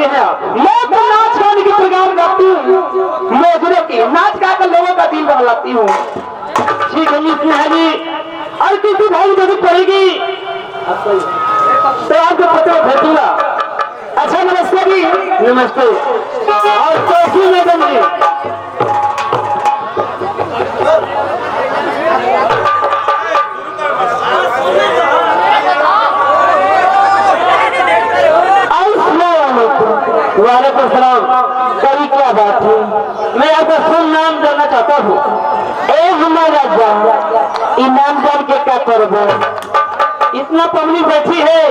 करती हैं आप? मैं तो नाच गाने की प्रोग्राम करती हूँ, मोजरे की नाच गा कर लोगों का दिल बहलाती हूँ। ठीक है जी, और किसी भाई जरूरत पड़ेगी तो आपको पत्र भेजूंगा। अच्छा नमस्ते जी। नमस्ते। और कैसी मैडम जी? वालेकुम सलाम। कभी क्या बात है, मैं आपका शुभ नाम जानना चाहता हूँ। ए हमारा जान, इनाम जान के क्या करोगे? इतना पब्लिक बैठी है,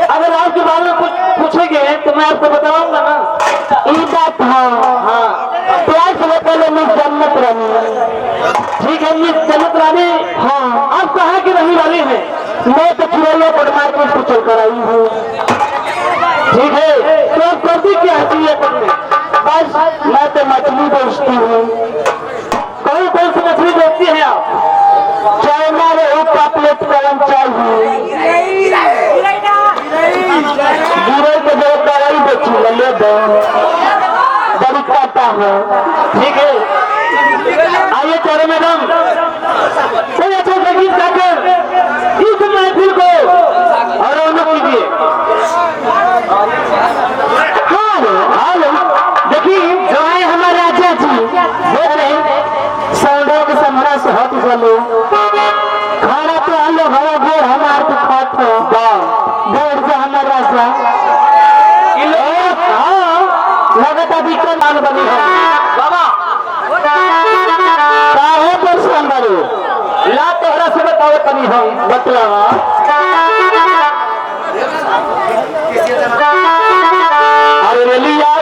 अगर आपके बारे में कुछ पूछेंगे तो मैं आपको बताऊंगा ना। ये बात हाँ, प्यार से पहले मैं जन्नत रानी। ठीक है मिस जन्नत रानी। हाँ, आप कहाँ की रहने वाली हैं? मैं तो चिड़ैया पर मार्केट से चल कर आई हूँ। ठीक है, तो आप करती क्या है पर में? बस मैं तो मछली बेचती हूँ। कौन कौन सी मछली बेचती है आप? चाइना रोहू पापलेट कलम चाहिए, गिरे के जो दवाई बेची ले दो, बड़ी काटा है। ठीक है, आइए चलो मैडम, कोई अच्छा संगीत गाकर इस महफिल को और रौनक कीजिए। हेलो, देखिए जो है हमारे राजा जी बोल रहे सौदों के समरा से हट चलो, खाना तो हम लोग हवा गोड़ हमारे तो खाते गोड़ से हमारा राजा। हाँ, लगता भी तो मान बनी है बाबा काहे पर संबरो ला तोहरा से बताओ कनी हम बतलावा। अरे लिया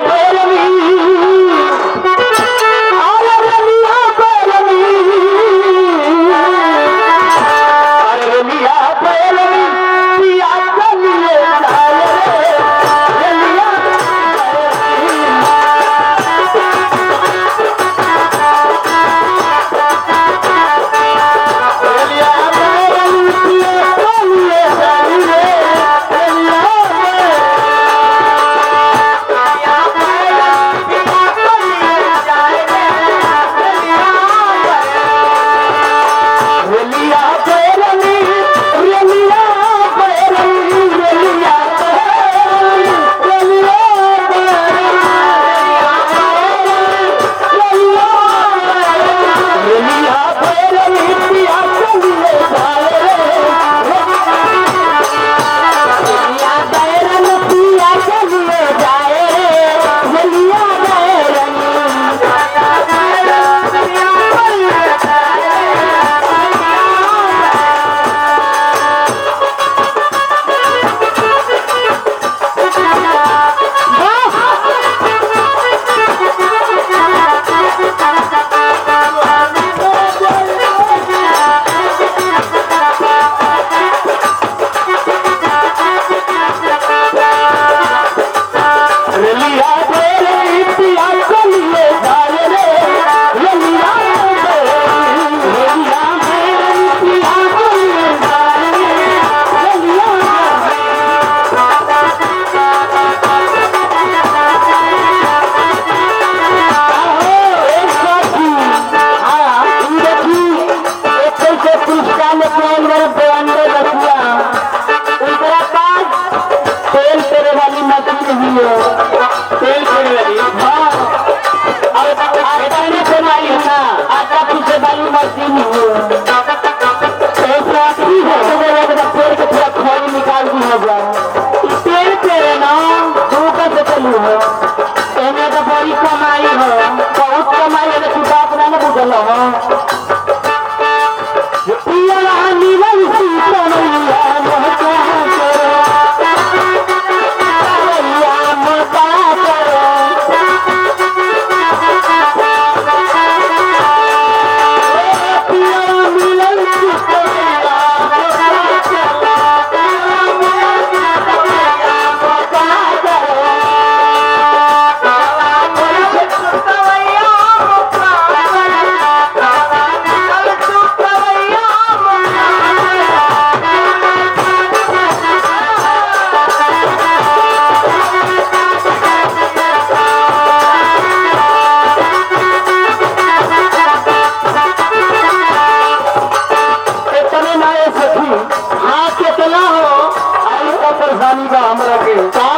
बा हमरा के का